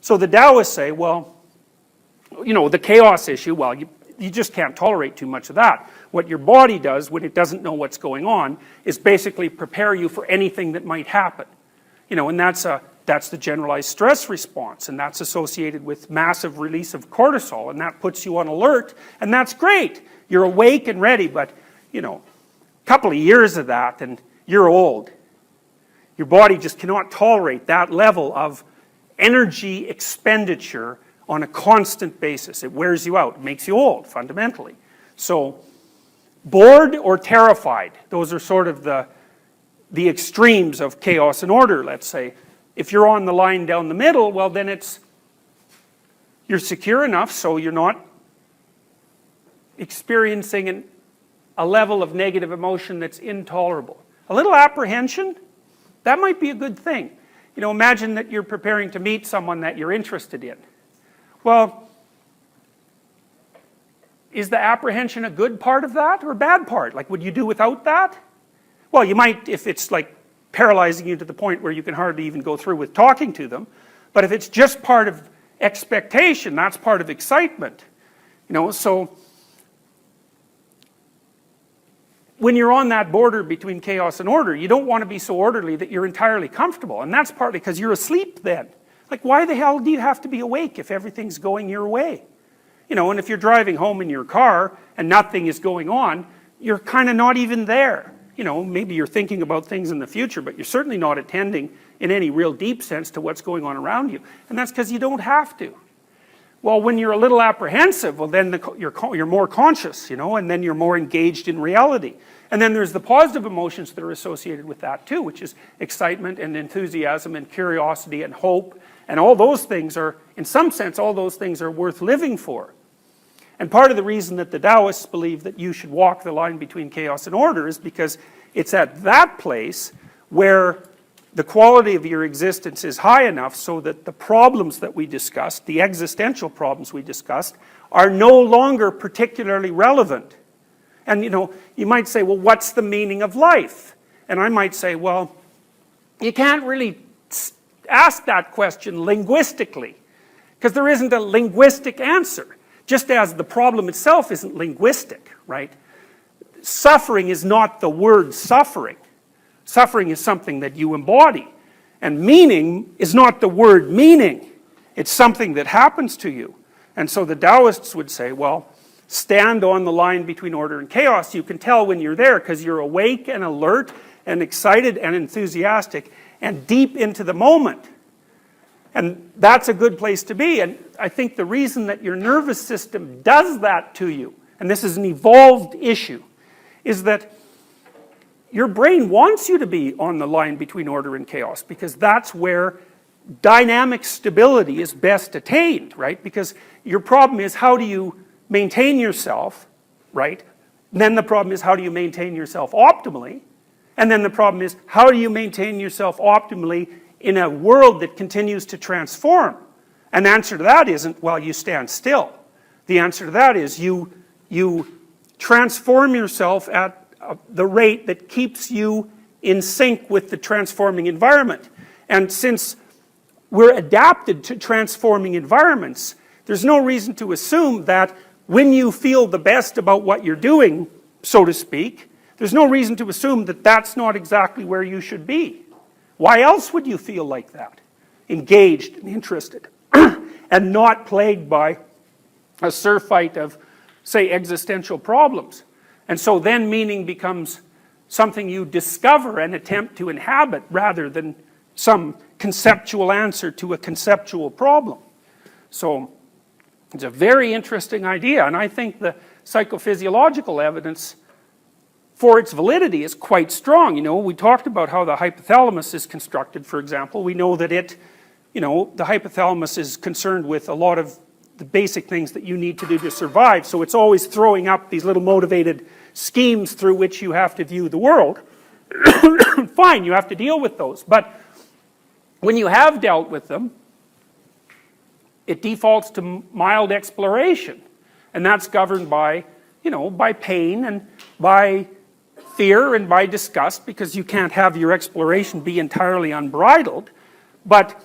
So the Taoists say, well, the chaos issue, well, you just can't tolerate too much of that. What your body does when it doesn't know what's going on is basically prepare you for anything that might happen. And that's the generalized stress response, and that's associated with massive release of cortisol, and that puts you on alert, and that's great. You're awake and ready, but, a couple of years of that and you're old. Your body just cannot tolerate that level of energy expenditure on a constant basis. It wears you out. It makes you old, fundamentally. So, bored or terrified, those are sort of the extremes of chaos and order, let's say. If you're on the line down the middle, well then you're secure enough so you're not experiencing a level of negative emotion that's intolerable. A little apprehension, that might be a good thing. Imagine that you're preparing to meet someone that you're interested in. Well, is the apprehension a good part of that or a bad part? Like, would you do without that? Well, you might if it's like paralyzing you to the point where you can hardly even go through with talking to them. But if it's just part of expectation, that's part of excitement. So when you're on that border between chaos and order, you don't want to be so orderly that you're entirely comfortable. And that's partly because you're asleep then. Like, why the hell do you have to be awake if everything's going your way? And if you're driving home in your car and nothing is going on, you're kind of not even there. Maybe you're thinking about things in the future, but you're certainly not attending in any real deep sense to what's going on around you. And that's because you don't have to. Well, when you're a little apprehensive, well then you're more conscious, and then you're more engaged in reality. And then there's the positive emotions that are associated with that too, which is excitement and enthusiasm and curiosity and hope. And all those things are, in some sense, all those things are worth living for. And part of the reason that the Taoists believe that you should walk the line between chaos and order is because it's at that place where the quality of your existence is high enough so that the problems that we discussed, the existential problems we discussed, are no longer particularly relevant. And you might say, well, what's the meaning of life? And I might say, well, you can't really ask that question linguistically, because there isn't a linguistic answer. Just as the problem itself isn't linguistic, right? Suffering is not the word suffering. Suffering is something that you embody. And meaning is not the word meaning. It's something that happens to you. And so the Taoists would say, well, stand on the line between order and chaos. You can tell when you're there because you're awake and alert and excited and enthusiastic and deep into the moment. And that's a good place to be. And I think the reason that your nervous system does that to you, and this is an evolved issue, is that your brain wants you to be on the line between order and chaos, because that's where dynamic stability is best attained, right? Because your problem is, how do you maintain yourself, right? And then the problem is, how do you maintain yourself optimally? And then the problem is, how do you maintain yourself optimally in a world that continues to transform? And the answer to that isn't, well, you stand still. The answer to that is you transform yourself at the rate that keeps you in sync with the transforming environment. And since we're adapted to transforming environments, there's no reason to assume that when you feel the best about what you're doing, so to speak, there's no reason to assume that that's not exactly where you should be. Why else would you feel like that? Engaged and interested and not plagued by a surfeit of, say, existential problems. And so then meaning becomes something you discover and attempt to inhabit rather than some conceptual answer to a conceptual problem. So it's a very interesting idea, and I think the psychophysiological evidence for its validity is quite strong. We talked about how the hypothalamus is constructed, for example. We know that the hypothalamus is concerned with a lot of the basic things that you need to do to survive, so it's always throwing up these little motivated schemes through which you have to view the world. Fine, you have to deal with those, but when you have dealt with them, it defaults to mild exploration, and that's governed by, by pain and by fear and by disgust, because you can't have your exploration be entirely unbridled. But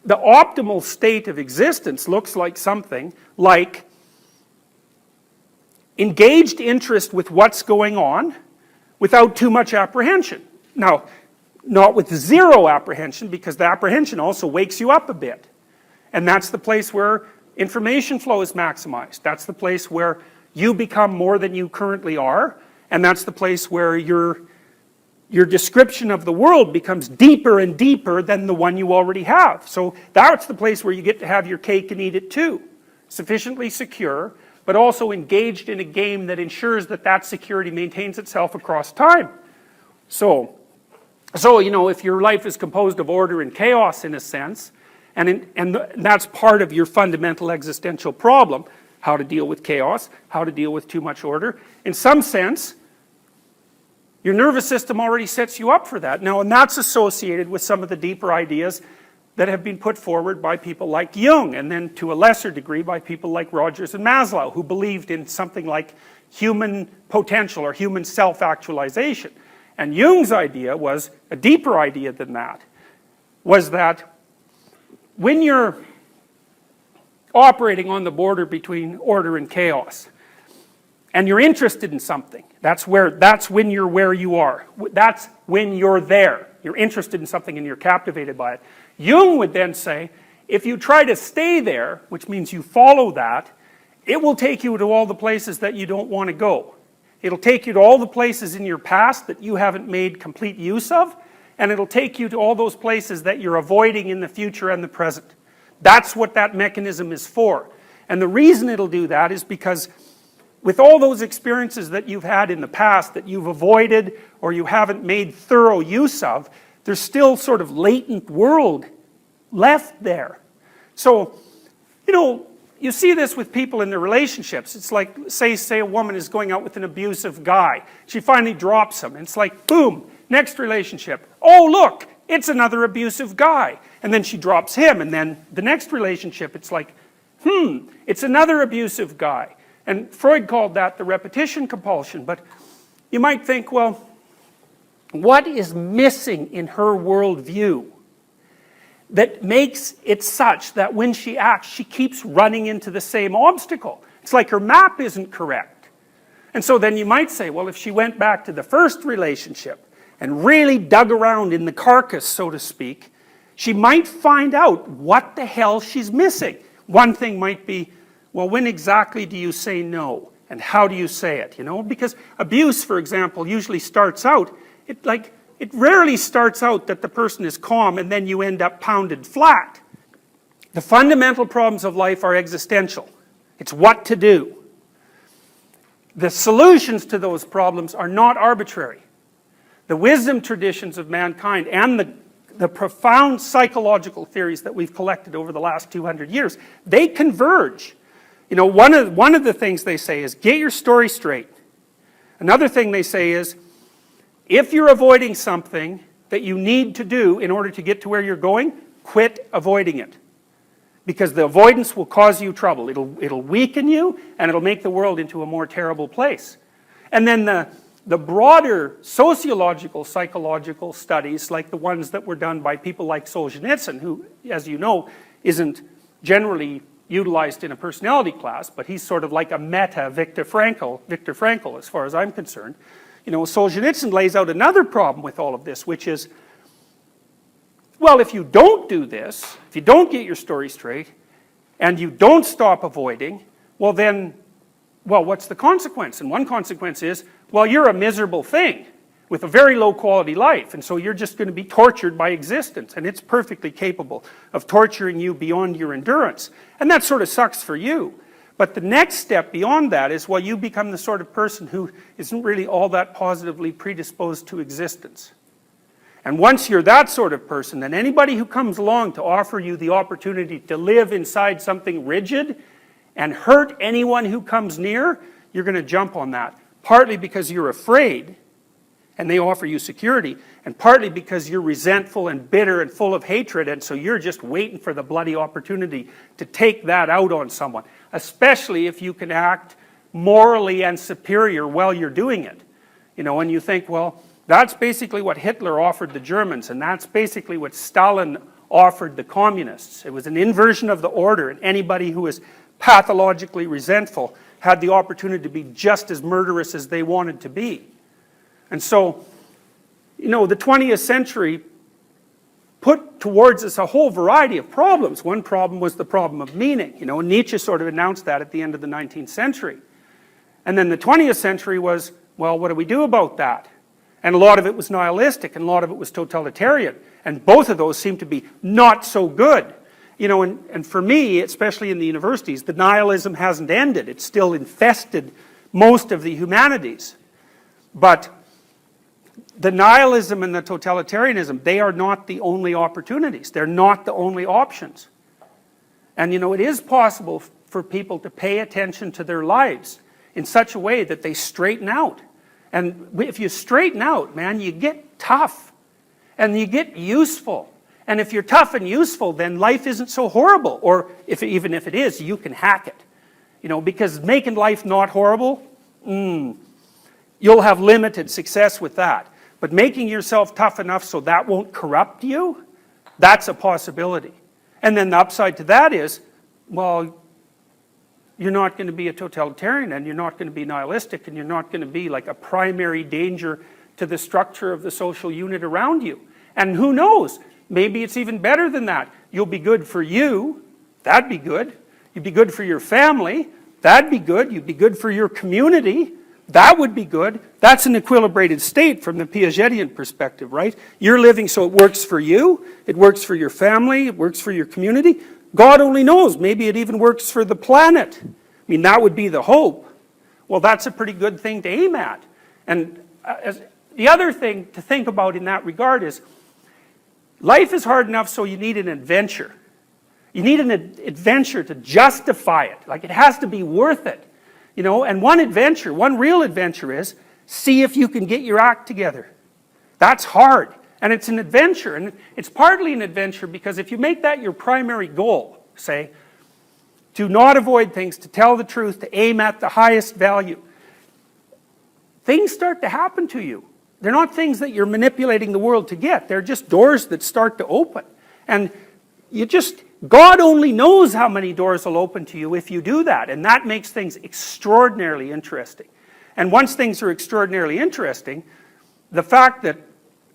the optimal state of existence looks like something like engaged interest with what's going on without too much apprehension. Now, not with zero apprehension, because the apprehension also wakes you up a bit. And that's the place where information flow is maximized. That's the place where you become more than you currently are, and that's the place where your description of the world becomes deeper and deeper than the one you already have. So that's the place where you get to have your cake and eat it too. Sufficiently secure, but also engaged in a game that ensures that that security maintains itself across time. So you know, if your life is composed of order and chaos in a sense, and that's part of your fundamental existential problem, how to deal with chaos, how to deal with too much order, in some sense, your nervous system already sets you up for that. Now, and that's associated with some of the deeper ideas that have been put forward by people like Jung, and then to a lesser degree by people like Rogers and Maslow, who believed in something like human potential or human self-actualization. And Jung's idea was a deeper idea than that, was that when you're operating on the border between order and chaos, and you're interested in something, that's when you're where you are. That's when you're there. You're interested in something and you're captivated by it. Jung would then say, if you try to stay there, which means you follow that, it will take you to all the places that you don't want to go. It'll take you to all the places in your past that you haven't made complete use of, and it'll take you to all those places that you're avoiding in the future and the present. That's what that mechanism is for. And the reason it'll do that is because with all those experiences that you've had in the past that you've avoided or you haven't made thorough use of, there's still sort of latent world left there. So, you know, you see this with people in their relationships. It's like, say a woman is going out with an abusive guy. She finally drops him. And it's like, boom, next relationship. Oh, look, it's another abusive guy. And then she drops him. And then the next relationship, it's like, it's another abusive guy. And Freud called that the repetition compulsion. But you might think, well, what is missing in her worldview that makes it such that when she acts, she keeps running into the same obstacle? It's like her map isn't correct. And so then you might say, well, if she went back to the first relationship and really dug around in the carcass, so to speak, she might find out what the hell she's missing. One thing might be, well, when exactly do you say no? And how do you say it? You know, because abuse, for example, usually starts out, it rarely starts out that the person is calm and then you end up pounded flat. The fundamental problems of life are existential. It's what to do. The solutions to those problems are not arbitrary. The wisdom traditions of mankind and the profound psychological theories that we've collected over the last 200 years, they converge. You know, one of the things they say is, get your story straight. Another thing they say is, if you're avoiding something that you need to do in order to get to where you're going, quit avoiding it. Because the avoidance will cause you trouble. It'll weaken you, and it'll make the world into a more terrible place. And then the broader sociological, psychological studies, like the ones that were done by people like Solzhenitsyn, who, as you know, isn't generally utilized in a personality class, but he's sort of like a meta Viktor Frankl, as far as I'm concerned. You know, Solzhenitsyn lays out another problem with all of this, which is, well, if you don't do this, if you don't get your story straight, and you don't stop avoiding, well then, what's the consequence? And one consequence is, well, you're a miserable thing with a very low quality life, and so you're just going to be tortured by existence, and it's perfectly capable of torturing you beyond your endurance. And that sort of sucks for you. But the next step beyond that is, well, you become the sort of person who isn't really all that positively predisposed to existence. And once you're that sort of person, then anybody who comes along to offer you the opportunity to live inside something rigid and hurt anyone who comes near, you're going to jump on that. Partly because you're afraid, and they offer you security, and partly because you're resentful and bitter and full of hatred, and so you're just waiting for the bloody opportunity to take that out on someone, especially if you can act morally and superior while you're doing it. You know, and you think, well, that's basically what Hitler offered the Germans, and that's basically what Stalin offered the communists. It was an inversion of the order, and anybody who was pathologically resentful had the opportunity to be just as murderous as they wanted to be. And so, you know, the 20th century put towards us a whole variety of problems. One problem was the problem of meaning. You know, Nietzsche sort of announced that at the end of the 19th century. And then the 20th century was, well, what do we do about that? And a lot of it was nihilistic, and a lot of it was totalitarian. And both of those seem to be not so good. You know, and for me, especially in the universities, the nihilism hasn't ended. It's still infested most of the humanities. But the nihilism and the totalitarianism, they are not the only opportunities. They're not the only options. And you know, it is possible for people to pay attention to their lives in such a way that they straighten out. And if you straighten out, man, you get tough. And you get useful. And if you're tough and useful, then life isn't so horrible. Or even if it is, you can hack it. You know, because making life not horrible, you'll have limited success with that. But making yourself tough enough so that won't corrupt you, that's a possibility. And then the upside to that is, well, you're not going to be a totalitarian, and you're not going to be nihilistic, and you're not going to be like a primary danger to the structure of the social unit around you. And who knows, maybe it's even better than that. You'll be good for you, that'd be good. You'd be good for your family, that'd be good. You'd be good for your community, that would be good. That's an equilibrated state from the Piagetian perspective, right? You're living so it works for you, it works for your family, it works for your community. God only knows, maybe it even works for the planet. I mean, that would be the hope. Well, that's a pretty good thing to aim at. And the other thing to think about in that regard is, life is hard enough, so you need an adventure. You need an adventure to justify it. Like, it has to be worth it. You know, and one real adventure is, see if you can get your act together. That's hard. And it's an adventure. And it's partly an adventure because if you make that your primary goal, say, to not avoid things, to tell the truth, to aim at the highest value, things start to happen to you. They're not things that you're manipulating the world to get. They're just doors that start to open. And God only knows how many doors will open to you if you do that. And that makes things extraordinarily interesting. And once things are extraordinarily interesting, the fact that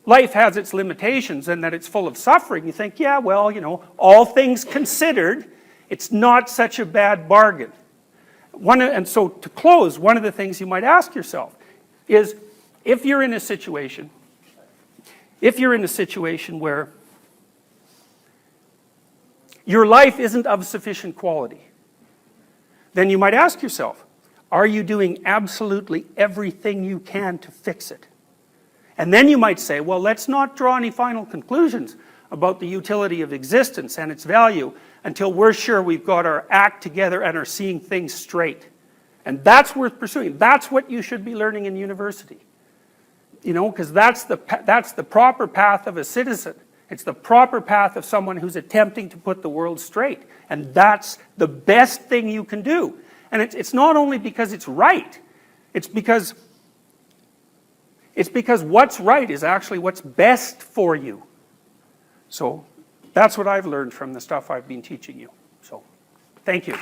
life has its limitations and that it's full of suffering, you think, yeah, well, you know, all things considered, it's not such a bad bargain. And so to close, one of the things you might ask yourself is, if you're in a situation where your life isn't of sufficient quality, then you might ask yourself, are you doing absolutely everything you can to fix it? And then you might say, well, let's not draw any final conclusions about the utility of existence and its value until we're sure we've got our act together and are seeing things straight. And that's worth pursuing. That's what you should be learning in university. You know, because that's the proper path of a citizen. It's the proper path of someone who's attempting to put the world straight. And that's the best thing you can do. And it's not only because it's right. It's because what's right is actually what's best for you. So that's what I've learned from the stuff I've been teaching you. So thank you.